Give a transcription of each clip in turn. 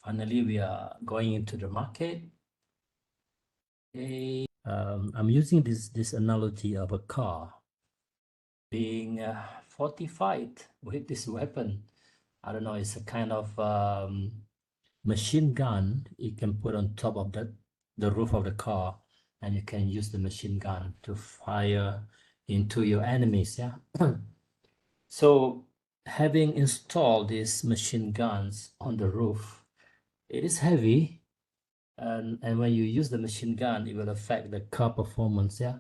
Finally, we are going into the market. Okay. I'm using this analogy of a car being fortified with this weapon. I don't know, it's a kind of machine gun you can put on top of the roof of the car, and you can use the machine gun to fire into your enemies. Yeah. So having installed these machine guns on the roof, it is heavy, and when you use the machine gun, it will affect the car performance. Yeah.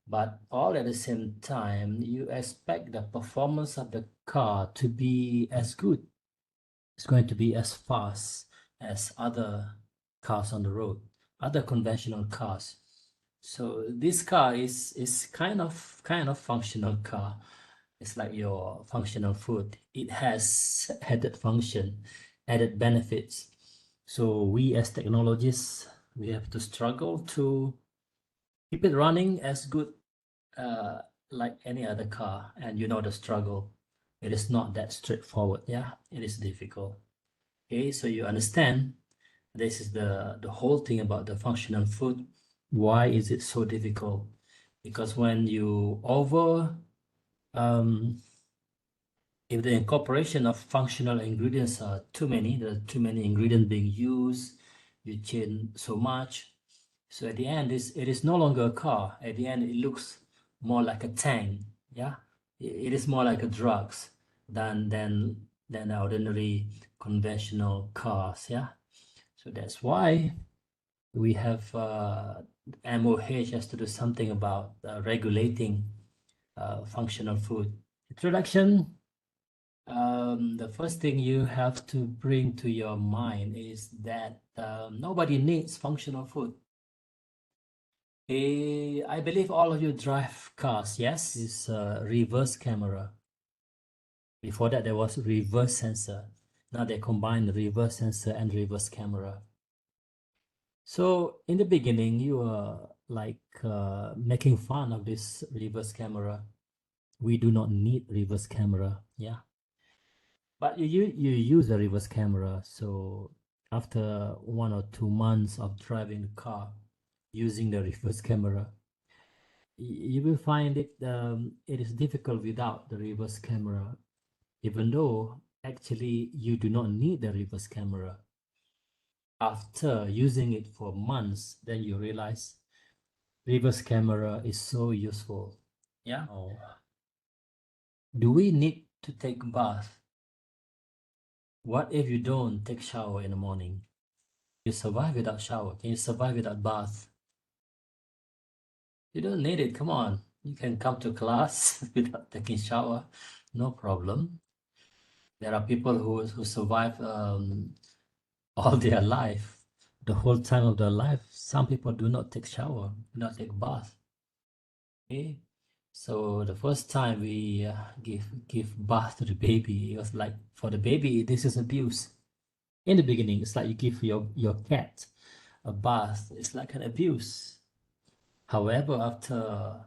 But all at the same time, you expect the performance of the car to be as good. It's going to be as fast as other cars on the road, other conventional cars. So this car is kind of functional car. It's like your functional food. It has added function, added benefits. So we as technologists, we have to struggle to keep it running as good like any other car. And you know the struggle. It is not that straightforward. Yeah, it is difficult. Okay, so you understand this is the whole thing about the functional food. Why is it so difficult? Because when you if the incorporation of functional ingredients are too many, there are too many ingredients being used, you change so much. So at the end, it is no longer a car. At the end, it looks more like a tank. Yeah, it is more like a drugs than ordinary conventional cars. Yeah, so that's why we have MOH has to do something about regulating functional food. Introduction. The first thing you have to bring to your mind is that nobody needs functional food. I believe all of you drive cars, yes? This reverse camera. Before that, there was reverse sensor. Now they combine the reverse sensor and reverse camera. So in the beginning, you were like making fun of this reverse camera. We do not need reverse camera, yeah. But you use a reverse camera. So after 1 or 2 months of driving the car using the reverse camera, you will find it is difficult without the reverse camera, even though actually you do not need the reverse camera. After using it for months, then you realize reverse camera is so useful. Yeah. Oh. Do we need to take bath? What if you don't take shower in the morning? You survive without shower. Can you survive without bath? You don't need it. Come on. You can come to class without taking shower. No problem. There are people who survive all their life, the whole time of their life. Some people do not take shower, do not take bath. Okay, so the first time we give birth to the baby, it was like for the baby this is abuse. In the beginning, it's like you give your cat a bath. It's like an abuse. However, after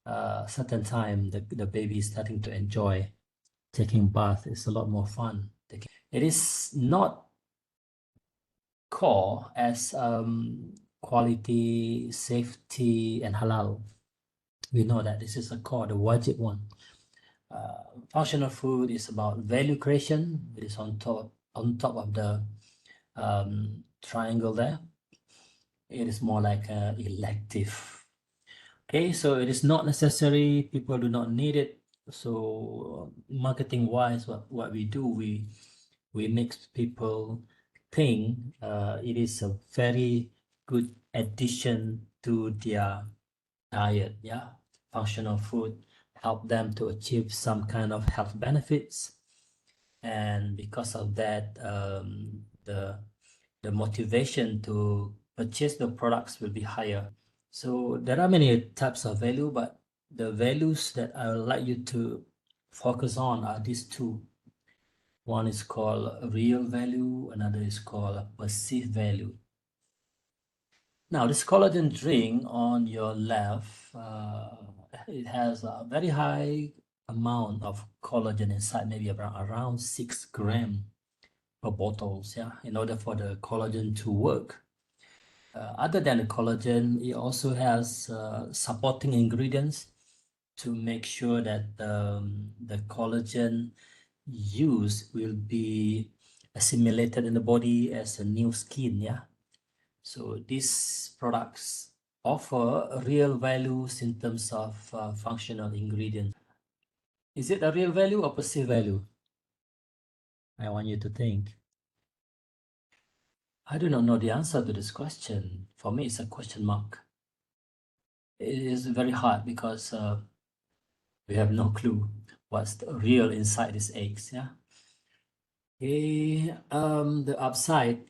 a certain time, the baby is starting to enjoy taking bath. It's a lot more fun. It is not core as quality, safety, and halal. We know that this is a core, the wajib one. Functional food is about value creation. It is on top of the triangle there. It is more like elective. Okay, so it is not necessary. People do not need it. So marketing wise, what we do, we make people think it is a very good addition to their diet. Yeah, functional food help them to achieve some kind of health benefits, and because of that, the motivation to purchase the products will be higher. So there are many types of value, but the values that I would like you to focus on are these two. One is called real value, another is called perceived value. Now, this collagen drink on your left, it has a very high amount of collagen inside, maybe around 6 grams per bottles, yeah, in order for the collagen to work. Other than the collagen, it also has supporting ingredients to make sure that the collagen used will be assimilated in the body as a new skin, yeah. So these products offer real values in terms of functional ingredients. Is it a real value or perceived value? I want you to think. I do not know the answer to this question. For me, it's a question mark. It is very hard because we have no clue what's the real inside these eggs. Yeah. Okay. The upside,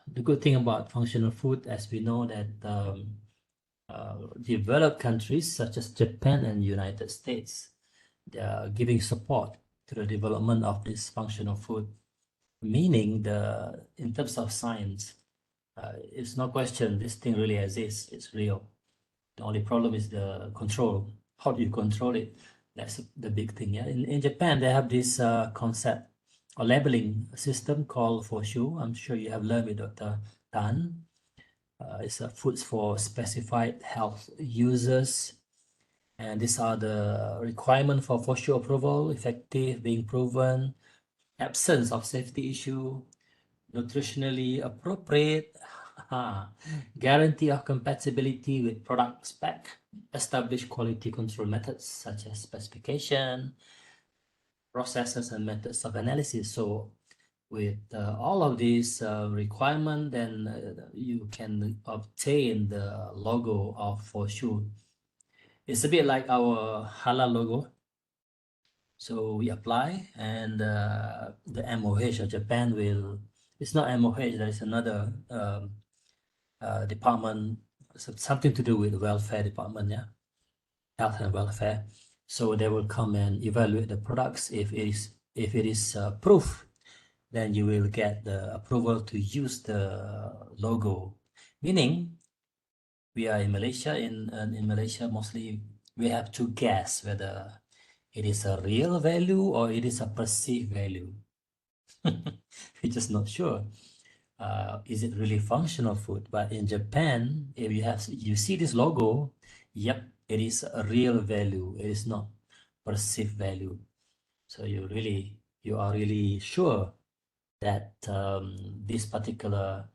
the good thing about functional food, as we know that developed countries such as Japan and United States, they are giving support to the development of this functional food, meaning in terms of science, it's no question this thing really exists. It's real. The only problem is the control. How do you control it? That's the big thing. Yeah. In Japan, they have this concept or labeling system called Foshu. I'm sure you have learned with Dr. Tan. It's a foods for specified health users. And these are the requirement for Foshu approval: effective, being proven, absence of safety issue, nutritionally appropriate, guarantee of compatibility with product spec, established quality control methods such as specification, processes and methods of analysis. So with all of these requirements, then you can obtain the logo of for sure. It's a bit like our halal logo. So we apply, and the MOH of Japan will, it's not MOH, there is another department, something to do with welfare department, yeah, health and welfare. So they will come and evaluate the products. If it is proof, then you will get the approval to use the logo. Meaning, we are in Malaysia. In Malaysia, mostly we have to guess whether it is a real value or it is a perceived value. We're just not sure. Is it really functional food? But in Japan, if you see this logo, yep, it is a real value. It is not perceived value. So you are really sure that this particular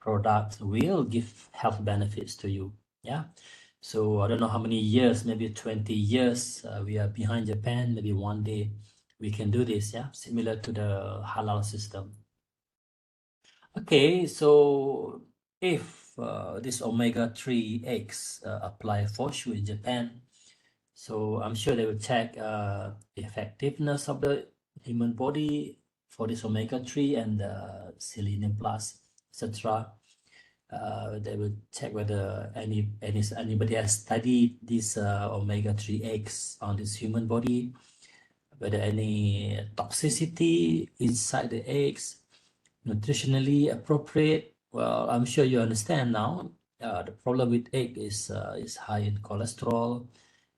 product will give health benefits to you. Yeah. So I don't know how many years, maybe 20 years we are behind Japan. Maybe one day we can do this. Yeah. Similar to the halal system. Okay, so if this omega-3 eggs apply for sure in Japan, so I'm sure they will check the effectiveness of the human body for this omega-3 and selenium plus, etc. They will check whether anybody has studied these omega-3 eggs on this human body, whether any toxicity inside the eggs, nutritionally appropriate. Well, I'm sure you understand now. The problem with egg is high in cholesterol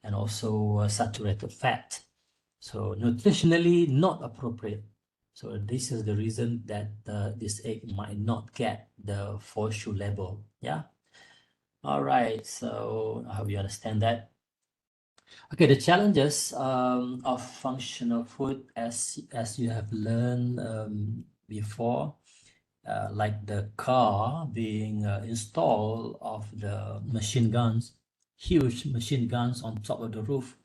and also saturated fat. So nutritionally not appropriate. So this is the reason that this egg might not get the FOSHU label. Yeah. All right. So I hope you understand that. Okay, the challenges of functional food, as you have learned before, like the car being installed of the machine guns, huge machine guns on top of the roof.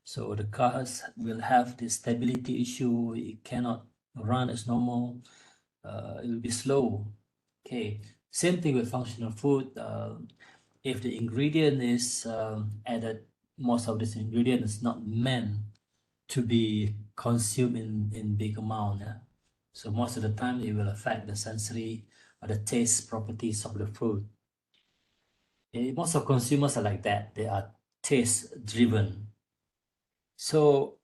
So the cars will have this stability issue. It cannot run as normal. It will be slow. Okay, same thing with functional food. If the ingredient is added, most of this ingredient is not meant to be consumed in big amount. Yeah? So most of the time it will affect the sensory or the taste properties of the food. Most of consumers are like that. They are taste driven. So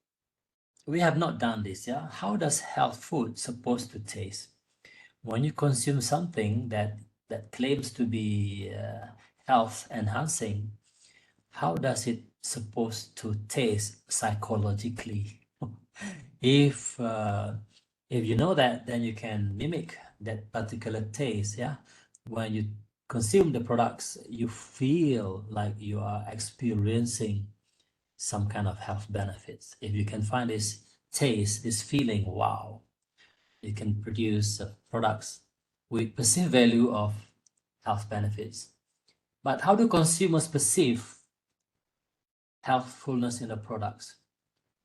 we have not done this. Yeah. How does health food supposed to taste? When you consume something that claims to be health enhancing, how does it supposed to taste psychologically? If If you know that, then you can mimic that particular taste. Yeah, when you consume the products, you feel like you are experiencing some kind of health benefits. If you can find this taste, this feeling, wow, you can produce products with perceived value of health benefits. But how do consumers perceive healthfulness in the products?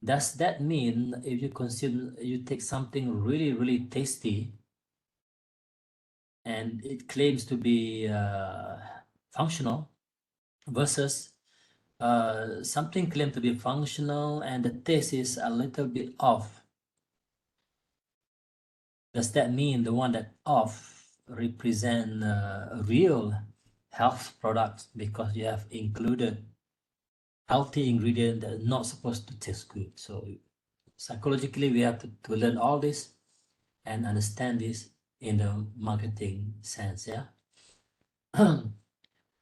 Does that mean if you take something really, really tasty and it claims to be functional versus something claimed to be functional and the taste is a little bit off? Does that mean the one that off represent a real health product because you have included healthy ingredient that are not supposed to taste good? So psychologically, we have to learn all this and understand this in the marketing sense. Yeah.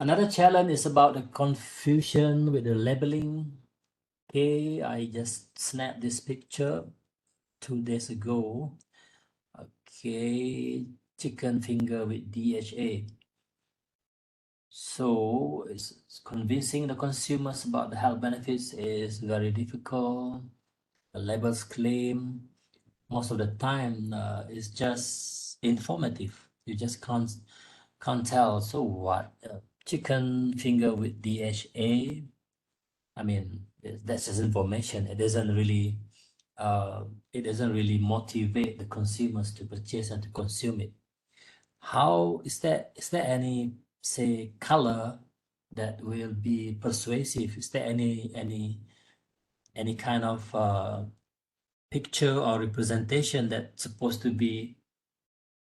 Another challenge is about the confusion with the labeling. Okay, I just snapped this picture 2 days ago. Okay, chicken finger with DHA. So it's convincing the consumers about the health benefits is very difficult. The labels claim most of the time it's just informative. You just can't tell. So what? Chicken finger with DHA. I mean, that's just information. It doesn't really motivate the consumers to purchase and to consume it. How is there any, say, color that will be persuasive? Is there any kind of picture or representation that's supposed to be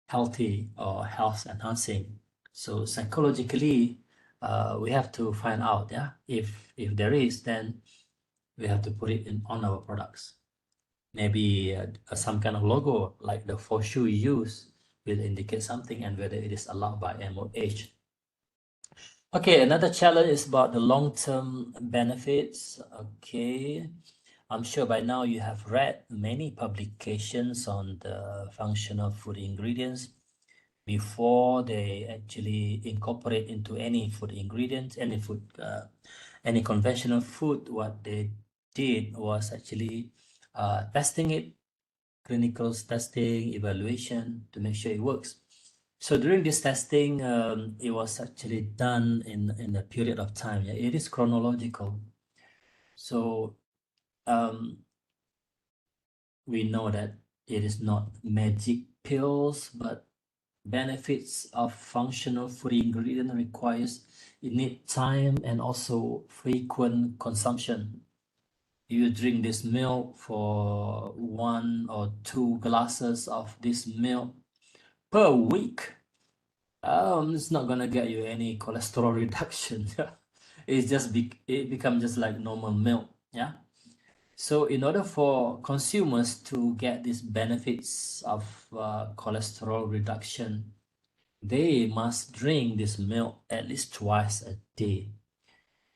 healthy or health enhancing? So psychologically, we have to find out, yeah. If there is, then we have to put it in on our products. Maybe some kind of logo like the for shoe you use will indicate something and whether it is allowed by MOH. Okay, another challenge is about the long-term benefits. Okay, I'm sure by now you have read many publications on the functional food ingredients before they actually incorporate into any food ingredients, any conventional food. What they did was actually testing it, clinical testing, evaluation to make sure it works. So during this testing, it was actually done in a period of time. Yeah, it is chronological. So we know that it is not magic pills, but benefits of functional food ingredient requires you need time and also frequent consumption. You drink this milk for 1 or 2 glasses of this milk per week. It's not gonna get you any cholesterol reduction. It becomes just like normal milk. Yeah. So in order for consumers to get these benefits of cholesterol reduction, they must drink this milk at least twice a day.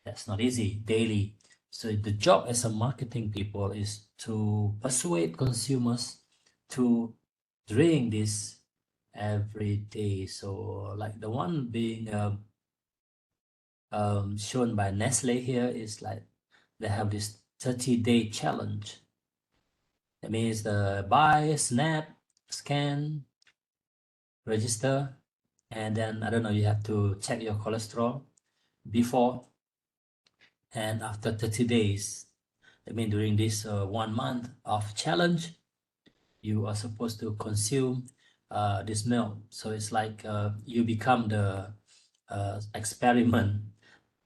That's not easy, daily. So the job as a marketing people is to persuade consumers to drink this every day. So like the one being shown by Nestle here is like they have this 30-day challenge. That means the buy, snap, scan, register, and then I don't know, you have to check your cholesterol before and after 30 days. I mean, during this 1 month of challenge, you are supposed to consume this milk. So it's like you become the experiment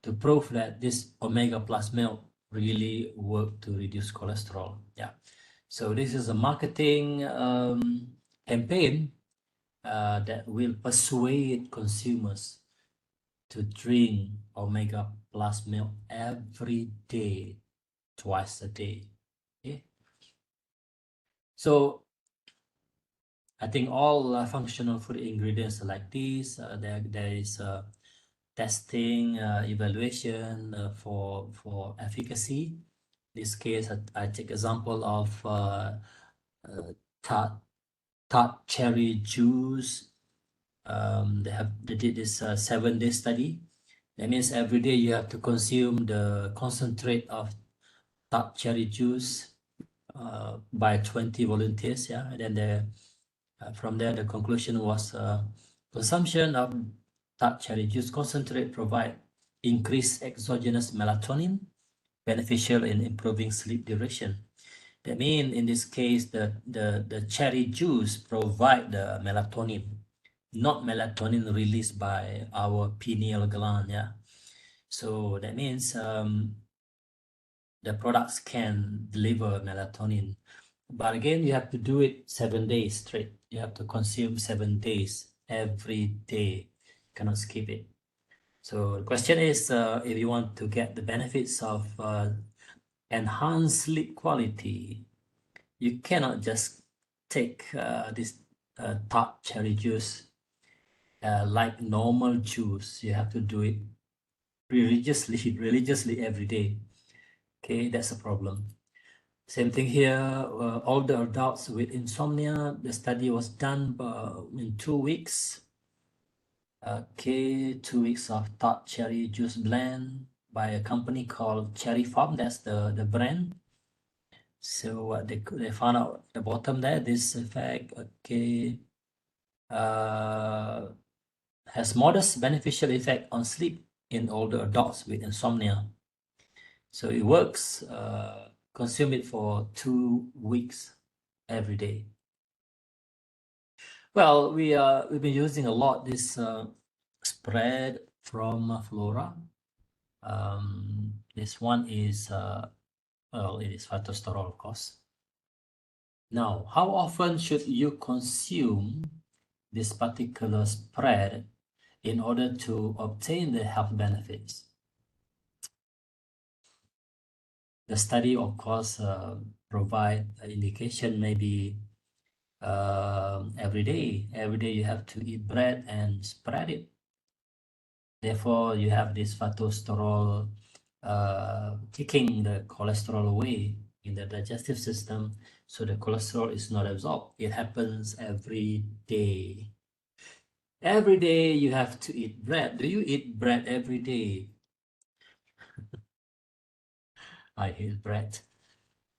to prove that this omega plus milk really work to reduce cholesterol. Yeah. So this is a marketing campaign that will persuade consumers to drink omega plus milk every day, twice a day. Okay. So I think all functional food ingredients are like this. There is testing, evaluation for efficacy. In this case, I take example of tart tart cherry juice. They did this 7-day study. That means every day you have to consume the concentrate of tart cherry juice by 20 volunteers. Yeah, and then from there the conclusion was consumption of tart cherry juice concentrate provide increased exogenous melatonin, beneficial in improving sleep duration. That means in this case the cherry juice provide the melatonin, not melatonin released by our pineal gland. Yeah, so that means the products can deliver melatonin, but again you have to do it 7 days straight. You have to consume 7 days every day. You cannot skip it. So the question is, if you want to get the benefits of enhanced sleep quality, you cannot just take this tart cherry juice like normal juice. You have to do it religiously, religiously every day. Okay, that's a problem. Same thing here. Older adults with insomnia. The study was done in 2 weeks. Okay, 2 weeks of tart cherry juice blend by a company called Cherry Farm. That's the brand. So they found out at the bottom there, this effect, okay, has modest beneficial effect on sleep in older adults with insomnia. So it works. Consume it for 2 weeks every day. Well, we've been using a lot this spread from Flora. This one is well, it is phytosterol, of course. Now, how often should you consume this particular spread in order to obtain the health benefits? The study, of course, provide an indication maybe every day. Every day you have to eat bread and spread it. Therefore, you have this phytosterol taking the cholesterol away in the digestive system, so the cholesterol is not absorbed. It happens every day. Every day you have to eat bread. Do you eat bread every day? I hate bread.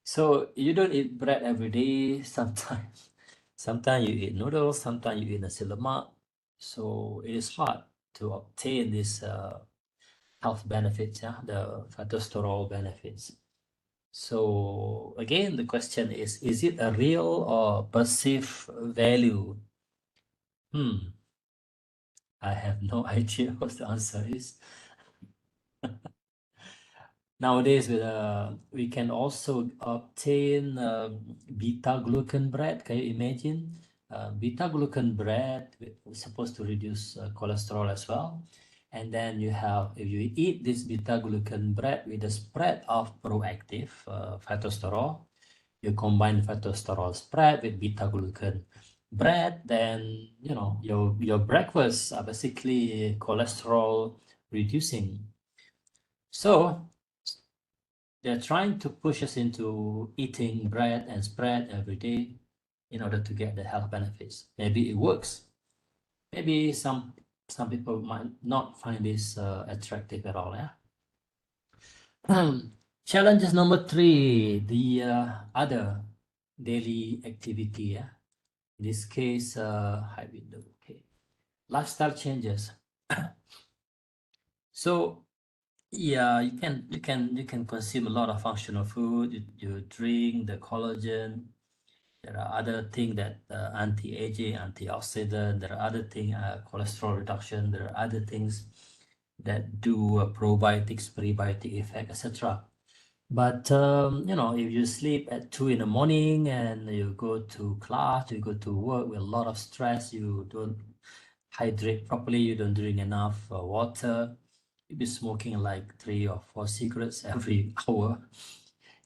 So you don't eat bread every day. Sometimes you eat noodles. Sometimes you eat nasi lemak. So it is hard to obtain this health benefits, yeah, the phytosterol benefits. So again, the question is it a real or perceived value? I have no idea what the answer is. Nowadays, we can also obtain beta-glucan bread. Can you imagine? Beta-glucan bread is supposed to reduce cholesterol as well. And then you have, if you eat this beta-glucan bread with the spread of proactive phytosterol, you combine phytosterol spread with beta-glucan bread, then your breakfasts are basically cholesterol reducing. So they're trying to push us into eating bread and spread every day in order to get the health benefits. Maybe it works. Maybe some people might not find this attractive at all. Yeah. Challenges number 3, the other daily activity. Yeah. In this case, high window. Okay. Lifestyle changes. So yeah, you can consume a lot of functional food. You drink the collagen. There are other things that anti-aging, antioxidant. There are other things, cholesterol reduction. There are other things that do probiotics, prebiotic effect, etc. But if you sleep at 2 in the morning and you go to class, you go to work with a lot of stress, you don't hydrate properly, you don't drink enough water, you'll be smoking like 3 or 4 cigarettes every hour.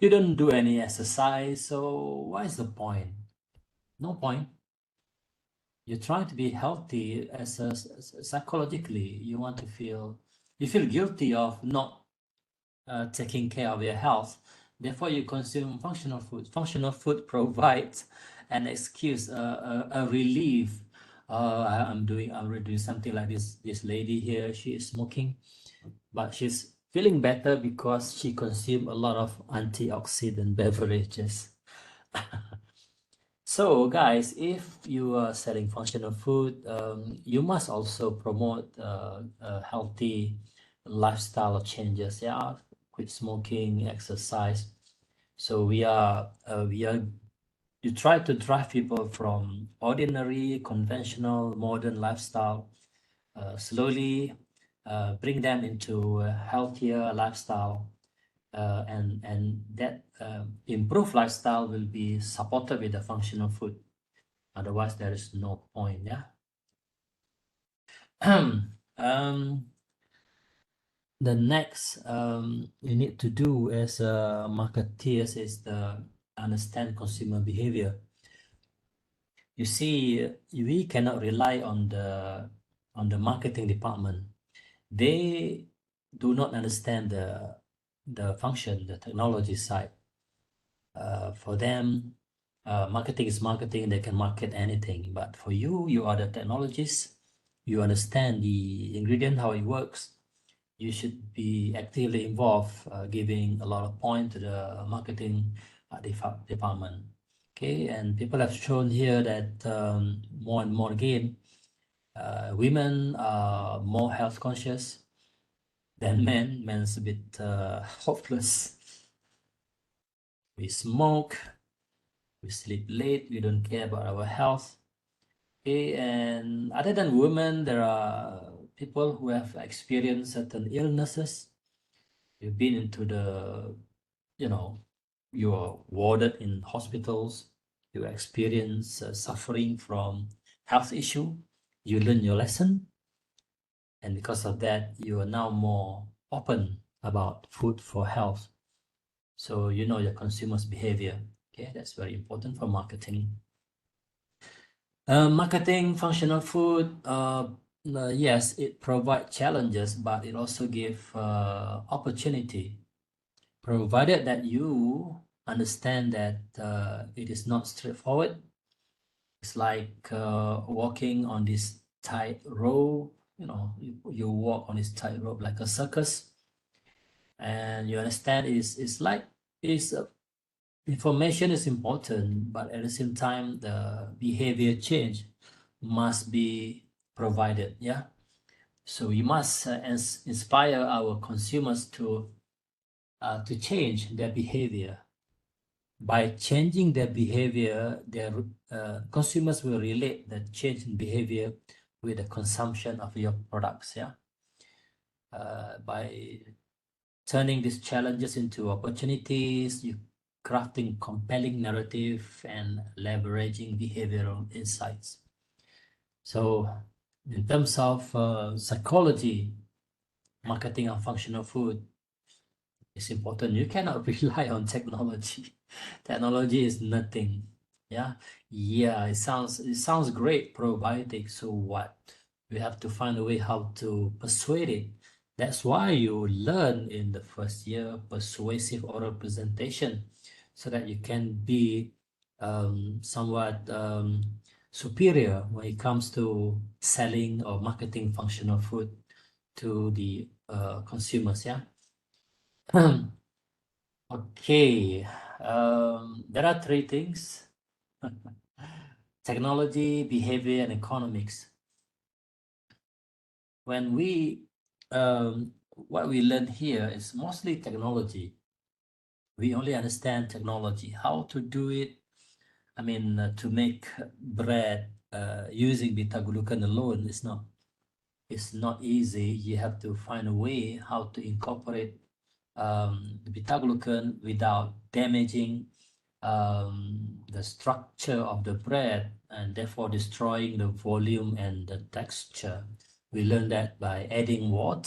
You don't do any exercise, so what is the point? No point. You're trying to be healthy psychologically. You feel guilty of not taking care of your health. Therefore, you consume functional food. Functional food provides an excuse, a relief. I'm already doing something like this. This lady here, she is smoking, but she's feeling better because she consumed a lot of antioxidant beverages. So, guys, if you are selling functional food, you must also promote healthy lifestyle changes. Yeah, quit smoking, exercise. So we are you try to drive people from ordinary, conventional, modern lifestyle, slowly bring them into a healthier lifestyle, and that improved lifestyle will be supported with the functional food. Otherwise, there is no point. Yeah. um, the next you need to do as marketeers is the understand consumer behavior. You see, we cannot rely on the marketing department. They do not understand the function, the technology side. For them, marketing is marketing. They can market anything. But for you, you are the technologist. You understand the ingredient, how it works. You should be actively involved, giving a lot of point to the marketing department. Okay, and people have shown here that more and more again, women are more health conscious than men. Men's a bit hopeless. We smoke, we sleep late, we don't care about our health. Okay, and other than women, there are people who have experienced certain illnesses. You've been into the, you know, you're warded in hospitals, you experience suffering from health issue, you learn your lesson, and because of that, you are now more open about food for health. So you know your consumers' behavior. Okay, that's very important for marketing. Marketing functional food, yes, it provides challenges, but it also gives opportunity, provided that you understand that it is not straightforward. It's like walking on this tight rope. You walk on this tight rope like a circus, and you understand it's like it's information is important, but at the same time, the behavior change must be provided. Yeah. So we must inspire our consumers to change their behavior. By changing their behavior, their consumers will relate the change in behavior with the consumption of your products. Yeah. By turning these challenges into opportunities, you crafting compelling narrative and leveraging behavioral insights. So, in terms of psychology, marketing of functional food is important. You cannot rely on technology. Technology is nothing. Yeah, it sounds great, probiotic. So what? We have to find a way how to persuade it. That's why you learn in the first year persuasive oral presentation, so that you can be somewhat superior when it comes to selling or marketing functional food to the consumers. Yeah. Okay, there are three things: technology, behavior, and economics. When what we learn here is mostly technology. We only understand technology, how to do it. I mean, to make bread using beta glucan alone is not easy. You have to find a way how to incorporate the beta glucan without damaging the structure of the bread, and therefore destroying the volume and the texture. We learned that by adding more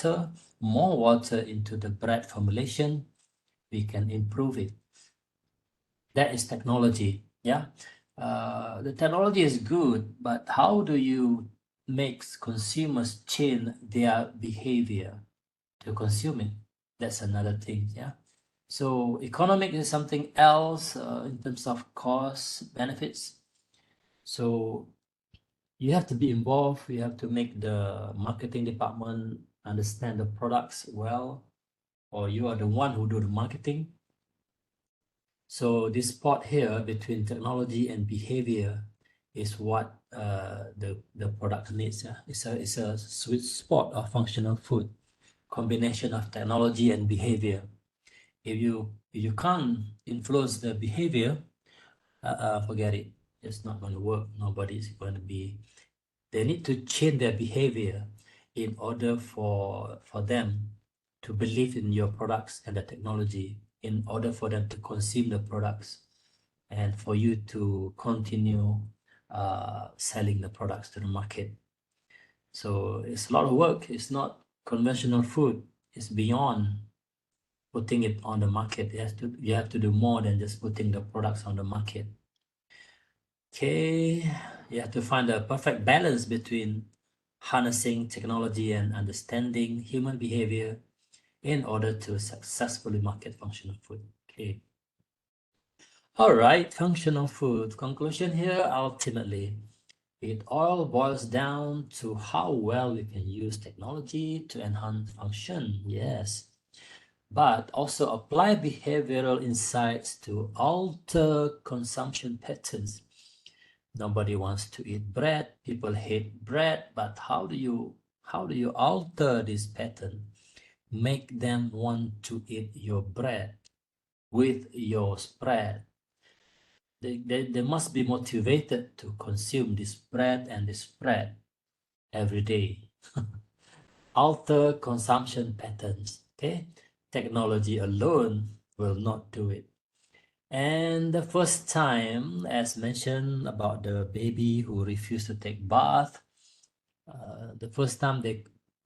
water into the bread formulation, we can improve it. That is technology. Yeah. The technology is good, but how do you make consumers change their behavior to consume it? That's another thing. Yeah. So economic is something else in terms of cost benefits. So you have to be involved. You have to make the marketing department understand the products well, or you are the one who do the marketing. So this spot here between technology and behavior is what the product needs. Yeah? It's a sweet spot of functional food, combination of technology and behavior. If you can't influence the behavior, forget it. It's not going to work. Nobody's going to be. They need to change their behavior in order for them to believe in your products and the technology, in order for them to consume the products, and for you to continue selling the products to the market. So it's a lot of work. It's not conventional food. It's beyond putting it on the market. You have to do more than just putting the products on the market. Okay, you have to find a perfect balance between harnessing technology and understanding human behavior in order to successfully market functional food. Okay. All right, functional food. Conclusion here, ultimately, it all boils down to how well we can use technology to enhance function. Yes. But also apply behavioral insights to alter consumption patterns. Nobody wants to eat bread. People hate bread. But how do you alter this pattern? Make them want to eat your bread with your spread. They must be motivated to consume this bread and this spread every day. Alter consumption patterns. Okay, technology alone will not do it. And the first time, as mentioned about the baby who refused to take bath, the first time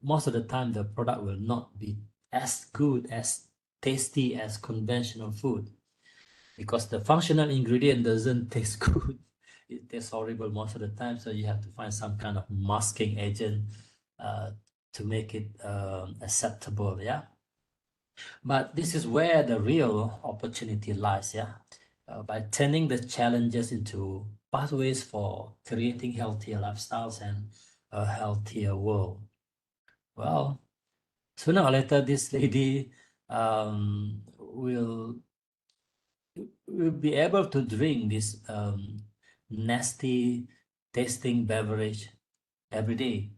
most of the time the product will not be as good, as tasty as conventional food, because the functional ingredient doesn't taste good. It tastes horrible most of the time. So you have to find some kind of masking agent to make it acceptable. Yeah. But this is where the real opportunity lies, yeah. By turning the challenges into pathways for creating healthier lifestyles and a healthier world. Well, sooner or later, this lady will be able to drink this nasty tasting beverage every day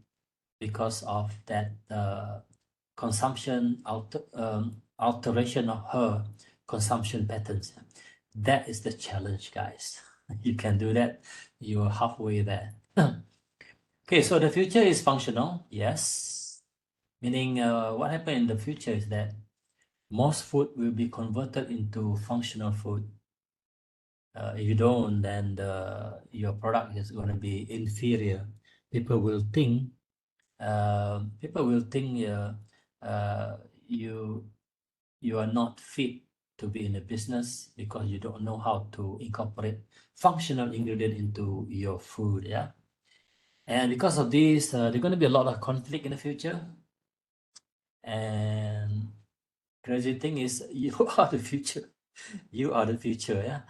because of that consumption alteration of her consumption patterns. That is the challenge, guys. You can do that. You're halfway there. Okay, so the future is functional, yes. Meaning what happened in the future is that most food will be converted into functional food. If you don't, then your product is going to be inferior. People will think you are not fit to be in a business because you don't know how to incorporate functional ingredient into your food. Yeah, and because of this, there's going to be a lot of conflict in the future. And crazy thing is, you are the future. You are the future. Yeah.